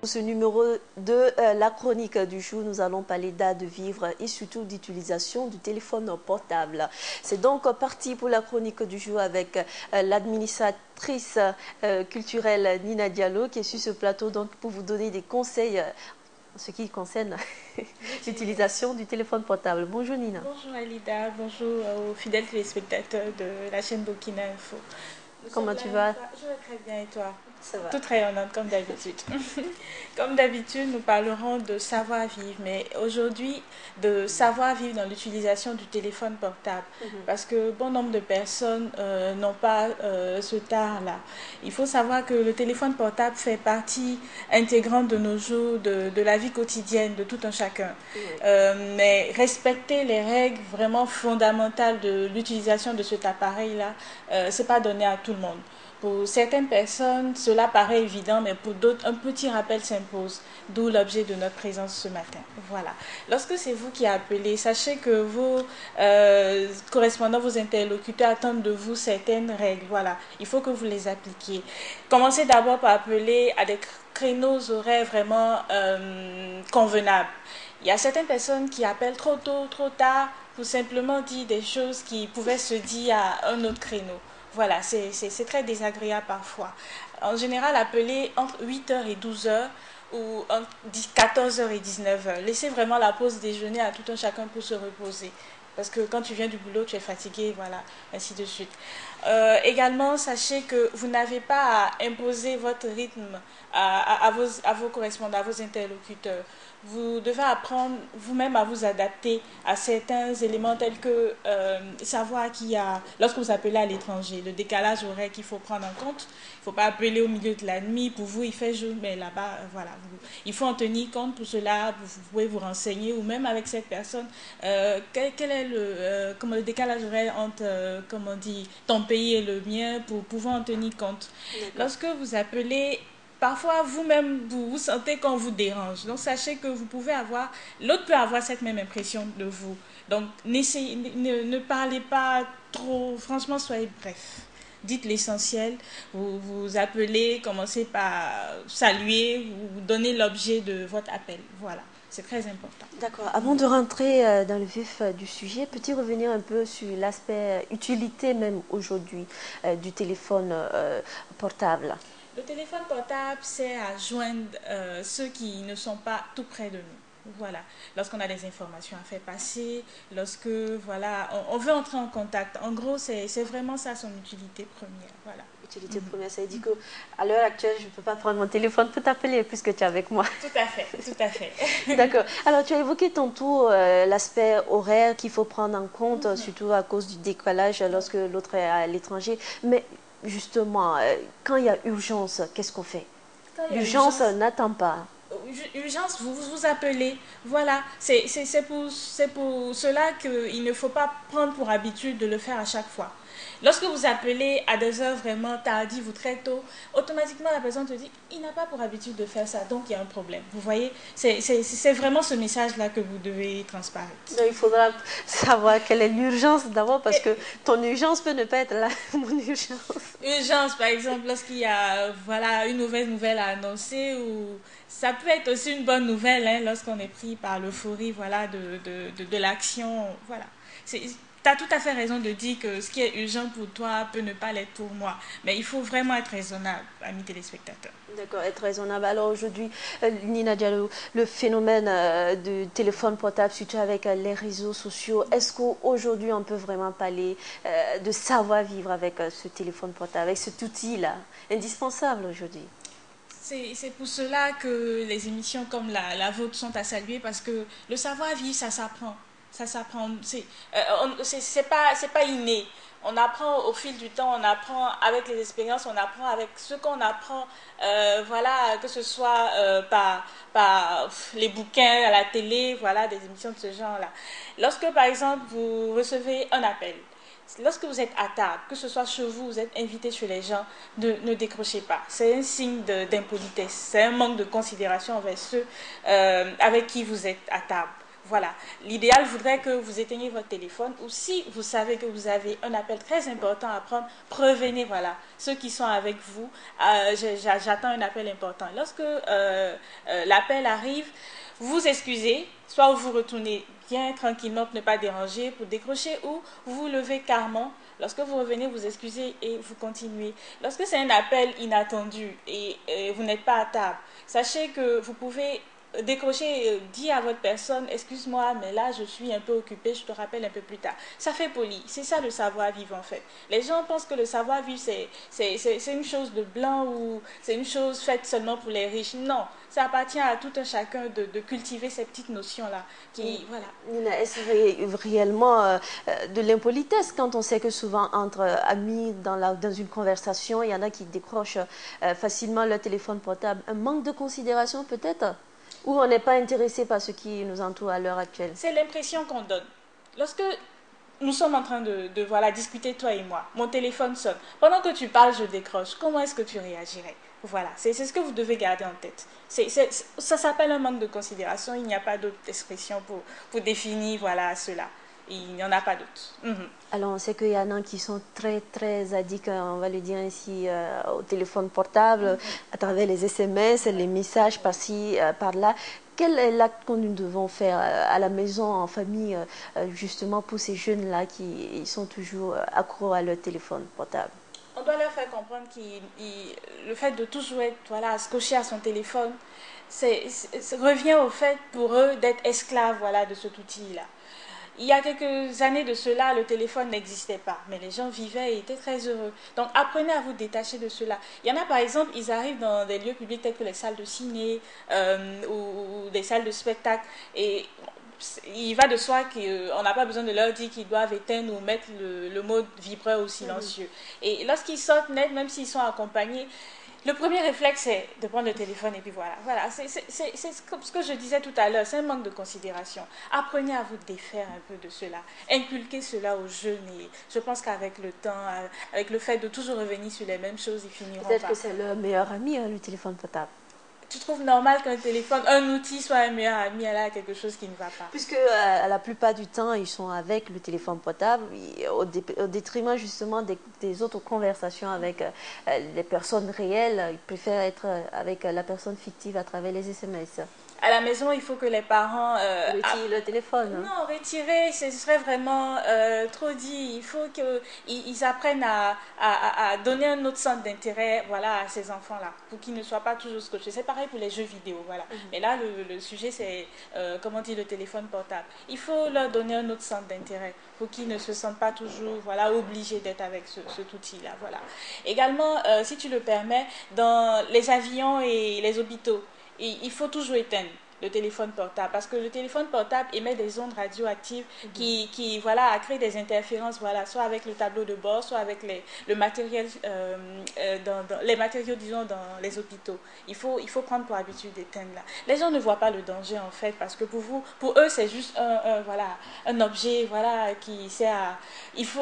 Pour ce numéro de la chronique du jour, nous allons parler d'art de vivre et surtout d'utilisation du téléphone portable. C'est donc parti pour la chronique du jour avec l'administratrice culturelle Nina Diallo qui est sur ce plateau donc pour vous donner des conseils en ce qui concerne l'utilisation du téléphone portable. Bonjour Nina. Bonjour Alida, bonjour aux fidèles téléspectateurs de la chaîne Burkina Info. Comment tu vas? Je vais très bien et toi? Ça va. Toute rayonnante comme d'habitude. Comme d'habitude, nous parlerons de savoir-vivre, mais aujourd'hui, de savoir-vivre dans l'utilisation du téléphone portable. Parce que bon nombre de personnes n'ont pas ce tard-là. Il faut savoir que le téléphone portable fait partie intégrante de nos jours, de la vie quotidienne de tout un chacun. Mais respecter les règles vraiment fondamentales de l'utilisation de cet appareil-là, c'est pas donné à tout le monde. Pour certaines personnes, cela paraît évident, mais pour d'autres, un petit rappel s'impose, d'où l'objet de notre présence ce matin. Voilà. Lorsque c'est vous qui appelez, sachez que vos correspondants, vos interlocuteurs attendent de vous certaines règles. Voilà. Il faut que vous les appliquiez. Commencez d'abord par appeler à des créneaux horaires vraiment convenables. Il y a certaines personnes qui appellent trop tôt, trop tard, pour simplement dire des choses qui pouvaient se dire à un autre créneau. Voilà, c'est très désagréable parfois. En général, appelez entre 8h et 12h ou entre 14h et 19h. Laissez vraiment la pause déjeuner à tout un chacun pour se reposer. Parce que quand tu viens du boulot, tu es fatigué, voilà, ainsi de suite. Également, sachez que vous n'avez pas à imposer votre rythme à vos correspondants, à vos interlocuteurs. Vous devez apprendre vous-même à vous adapter à certains éléments tels que savoir qu'il y a, lorsque vous appelez à l'étranger, le décalage horaire qu'il faut prendre en compte. Il ne faut pas appeler au milieu de la nuit. Pour vous, il fait jour, mais là-bas, voilà. Il faut en tenir compte pour cela. Vous pouvez vous renseigner ou même avec cette personne. Quel est le décalage horaire entre ton pays et le mien pour pouvoir en tenir compte. Lorsque vous appelez, parfois vous-même vous sentez qu'on vous dérange. Donc sachez que l'autre peut avoir cette même impression de vous. Donc ne parlez pas trop, franchement soyez bref. Dites l'essentiel, vous appelez, commencez par saluer, vous donnez l'objet de votre appel. Voilà. C'est très important. D'accord. Avant de rentrer dans le vif du sujet, peux-tu revenir un peu sur l'aspect utilité même aujourd'hui du téléphone portable? Le téléphone portable sert à joindre ceux qui ne sont pas tout près de nous. Voilà. Lorsqu'on a des informations à faire passer, lorsque voilà, on veut entrer en contact. En gros, c'est vraiment ça son utilité première. Voilà. Utilité première, ça veut dire qu'à l'heure actuelle, je ne peux pas prendre mon téléphone pour t'appeler puisque tu es avec moi. Tout à fait, tout à fait. D'accord. Alors, tu as évoqué tantôt l'aspect horaire qu'il faut prendre en compte, surtout à cause du décalage lorsque l'autre est à l'étranger. Mais justement, quand il y a urgence, qu'est-ce qu'on fait? L'urgence n'attend pas. Urgence, vous appelez. Voilà, c'est pour cela qu'il ne faut pas prendre pour habitude de le faire à chaque fois. Lorsque vous appelez à des heures vraiment tardives ou très tôt, automatiquement la personne te dit il n'a pas pour habitude de faire ça, donc il y a un problème. Vous voyez, c'est vraiment ce message-là que vous devez transparaître. Il faudra savoir quelle est l'urgence d'abord parce que ton urgence peut ne pas être là, mon urgence. Urgence, par exemple, lorsqu'il y a voilà, une mauvaise nouvelle à annoncer ou ça peut être aussi une bonne nouvelle hein, lorsqu'on est pris par l'euphorie voilà, de l'action. Voilà. Tu as tout à fait raison de dire que ce qui est urgent pour toi peut ne pas l'être pour moi. Mais il faut vraiment être raisonnable, amis téléspectateurs. D'accord, être raisonnable. Alors aujourd'hui, Nina Diallo, le phénomène du téléphone portable, surtout avec les réseaux sociaux, est-ce qu'aujourd'hui on peut vraiment parler de savoir-vivre avec ce téléphone portable, avec cet outil-là, indispensable aujourd'hui? C'est pour cela que les émissions comme la vôtre sont à saluer parce que le savoir-vivre, ça s'apprend. Ça s'apprend. C'est pas inné. On apprend au fil du temps, on apprend avec les expériences, on apprend avec ce qu'on apprend, voilà, que ce soit par les bouquins, à la télé, voilà, des émissions de ce genre-là. Lorsque, par exemple, vous recevez un appel, lorsque vous êtes à table, que ce soit chez vous, vous êtes invité chez les gens, ne décrochez pas. C'est un signe d'impolitesse, c'est un manque de considération envers ceux avec qui vous êtes à table. Voilà, l'idéal voudrait que vous éteignez votre téléphone ou si vous savez que vous avez un appel très important à prendre, prévenez, voilà, ceux qui sont avec vous, j'attends un appel important. Lorsque l'appel arrive, vous excusez, soit vous retournez bien tranquillement pour ne pas déranger, pour décrocher, ou vous vous levez carrément. Lorsque vous revenez, vous excusez et vous continuez. Lorsque c'est un appel inattendu et vous n'êtes pas à table, sachez que vous pouvez décrocher, dire à votre personne, excuse-moi, mais là je suis un peu occupée, je te rappelle un peu plus tard. Ça fait poli, c'est ça le savoir-vivre en fait. Les gens pensent que le savoir-vivre c'est une chose de blanc ou c'est une chose faite seulement pour les riches. Non, ça appartient à tout un chacun de cultiver ces petites notions-là. Voilà. Nina, est-ce réellement de l'impolitesse quand on sait que souvent entre amis dans une conversation, il y en a qui décrochent facilement leur téléphone portable? Un manque de considération peut-être? Ou on n'est pas intéressé par ce qui nous entoure à l'heure actuelle? C'est l'impression qu'on donne. Lorsque nous sommes en train de voilà, discuter, toi et moi, mon téléphone sonne. Pendant que tu parles, je décroche. Comment est-ce que tu réagirais? Voilà, c'est ce que vous devez garder en tête. Ça s'appelle un manque de considération. Il n'y a pas d'autre expression pour définir voilà, cela. Il n'y en a pas d'autre. Alors, on sait qu'il y en a qui sont très, très addicts, on va le dire ainsi, au téléphone portable, à travers les SMS, les messages par-ci, par-là. Quel est l'acte que nous devons faire à la maison, en famille, justement pour ces jeunes-là qui sont toujours accros à leur téléphone portable? On doit leur faire comprendre que le fait de toujours être voilà, scotché à son téléphone, revient au fait pour eux d'être esclaves voilà, de cet outil-là. Il y a quelques années de cela, le téléphone n'existait pas, mais les gens vivaient et étaient très heureux. Donc apprenez à vous détacher de cela. Il y en a par exemple, ils arrivent dans des lieux publics tels que les salles de ciné ou des salles de spectacle et il va de soi qu'on n'a pas besoin de leur dire qu'ils doivent éteindre ou mettre le mode vibreur ou silencieux. Et lorsqu'ils sortent net, même s'ils sont accompagnés, le premier réflexe, c'est de prendre le téléphone et puis voilà. Voilà, c'est ce que je disais tout à l'heure, c'est un manque de considération. Apprenez à vous défaire un peu de cela. Inculquez cela aux jeunes et je pense qu'avec le temps, avec le fait de toujours revenir sur les mêmes choses, ils finiront par... Peut-être que c'est leur meilleur ami, hein, le téléphone portable. Tu trouves normal qu'un téléphone, un outil soit un meilleur ami, là, quelque chose qui ne va pas? Puisque la plupart du temps, ils sont avec le téléphone portable, au détriment justement des autres conversations avec les personnes réelles, ils préfèrent être avec la personne fictive à travers les SMS. À la maison, il faut que les parents... retirent le téléphone. Hein. Non, retirer, ce serait vraiment trop dit. Il faut qu'ils apprennent à donner un autre centre d'intérêt voilà, à ces enfants-là, pour qu'ils ne soient pas toujours scotchés. C'est pareil pour les jeux vidéo. Voilà. Mais là, le sujet, c'est, comment dire, le téléphone portable. Il faut leur donner un autre centre d'intérêt pour qu'ils ne se sentent pas toujours voilà, obligés d'être avec cet outil-là. Voilà. Également, si tu le permets, dans les avions et les hôpitaux, il faut toujours éteindre le téléphone portable parce que le téléphone portable émet des ondes radioactives qui voilà, créent des interférences voilà, soit avec le tableau de bord, soit avec le matériel, les matériaux disons dans les hôpitaux. Il faut prendre pour habitude d'éteindre là. Les gens ne voient pas le danger en fait parce que pour eux c'est juste voilà, un objet voilà, qui sert à...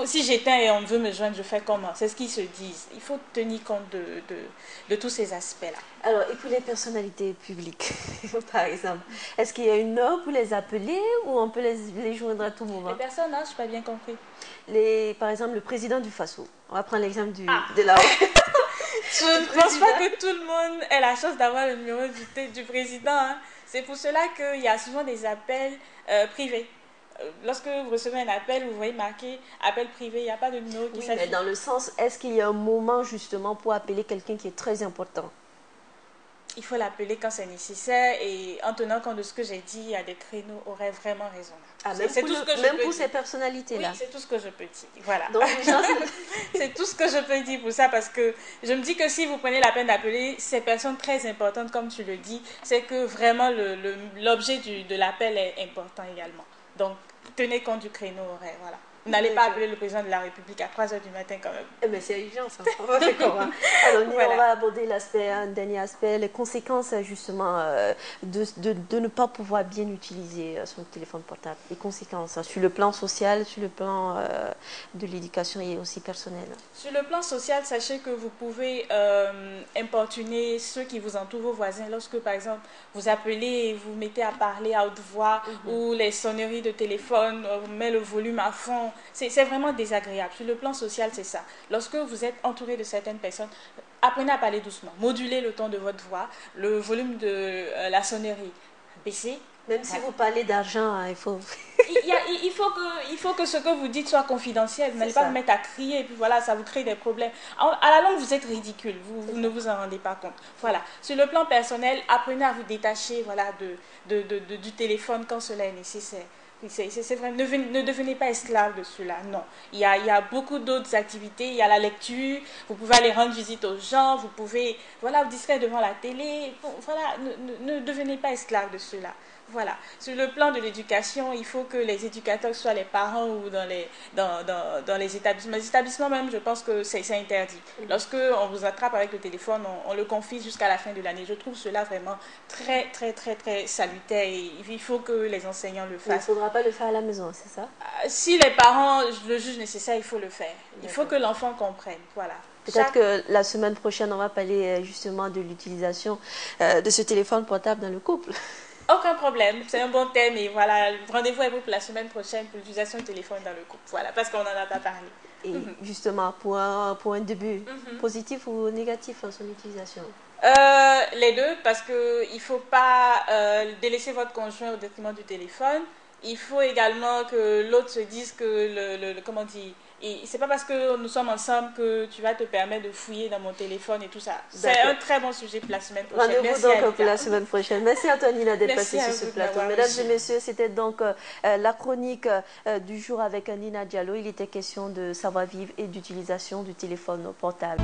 si j'éteins et on veut me joindre, je fais comment? C'est ce qu'ils se disent. Il faut tenir compte de tous ces aspects-là. Alors, et pour les personnalités publiques, par exemple, est-ce qu'il y a une heure pour les appeler ou on peut les joindre à tout moment? Les personnes, je n'ai pas bien compris. Par exemple, le président du FASO. On va prendre l'exemple de la... Je ne pense pas que tout le monde ait la chance d'avoir le numéro du président. Hein. C'est pour cela qu'il y a souvent des appels privés. Lorsque vous recevez un appel, vous voyez marqué appel privé, il n'y a pas de numéro qui s'affiche. Mais dans le sens, est-ce qu'il y a un moment justement pour appeler quelqu'un qui est très important? Il faut l'appeler quand c'est nécessaire et en tenant compte de ce que j'ai dit, il y a des créneaux horaires vraiment raisonnables. Ah, même pour ces personnalités-là. Oui, c'est tout ce que je peux dire. Voilà. C'est tout ce que je peux dire pour ça parce que je me dis que si vous prenez la peine d'appeler ces personnes très importantes, comme tu le dis, c'est que vraiment l'objet de l'appel est important également. Donc, tenez compte du créneau horaire. Voilà. Vous n'allez pas appeler le président de la République à 3 heures du matin quand même. Mais c'est urgent ça. D'accord. Alors, Nina, on va aborder un dernier aspect, les conséquences justement de ne pas pouvoir bien utiliser son téléphone portable. Les conséquences sur le plan social, sur le plan de l'éducation et aussi personnel. Sur le plan social, sachez que vous pouvez importuner ceux qui vous entourent, vos voisins, lorsque par exemple vous appelez et vous mettez à parler à haute voix ou les sonneries de téléphone, vous mettez le volume à fond. C'est vraiment désagréable. Sur le plan social, c'est ça. Lorsque vous êtes entouré de certaines personnes, apprenez à parler doucement. Modulez le ton de votre voix, le volume de la sonnerie. Baissez. Même si vous parlez d'argent, il faut... il faut que ce que vous dites soit confidentiel. Vous n'allez pas vous mettre à crier et puis voilà, ça vous crée des problèmes. À la longue, vous êtes ridicule. Vous ne vous en rendez pas compte. Voilà. Sur le plan personnel, apprenez à vous détacher voilà, du téléphone quand cela est nécessaire. C'est vrai, ne devenez pas esclave de cela, non. Il y a beaucoup d'autres activités, il y a la lecture, vous pouvez aller rendre visite aux gens, vous pouvez vous distraire devant la télé, voilà, ne devenez pas esclave de cela. Voilà. Sur le plan de l'éducation, il faut que les éducateurs soient les parents ou dans les établissements. Les établissements même, je pense que c'est interdit. Lorsque on vous attrape avec le téléphone, on le confie jusqu'à la fin de l'année. Je trouve cela vraiment très, très, très, très salutaire et il faut que les enseignants le fassent. Il ne faudra pas le faire à la maison, c'est ça? Si les parents le jugent nécessaire, il faut le faire. Il faut que l'enfant comprenne. Voilà. Peut-être que la semaine prochaine, on va parler justement de l'utilisation de ce téléphone portable dans le couple. Aucun problème, c'est un bon thème et voilà, rendez-vous avec vous pour la semaine prochaine pour l'utilisation du téléphone dans le couple. Voilà, parce qu'on n'en a pas parlé. Et justement, pour un début, positif ou négatif son utilisation? Les deux, parce qu'il ne faut pas délaisser votre conjoint au détriment du téléphone. Il faut également que l'autre se dise que comment dire, c'est pas parce que nous sommes ensemble que tu vas te permettre de fouiller dans mon téléphone et tout ça. C'est un très bon sujet pour la semaine prochaine. Rendez-vous donc pour la semaine prochaine. Merci à toi Nina d'être passée sur ce plateau. Mesdames et messieurs, c'était donc la chronique du jour avec Nina Diallo. Il était question de savoir-vivre et d'utilisation du téléphone portable.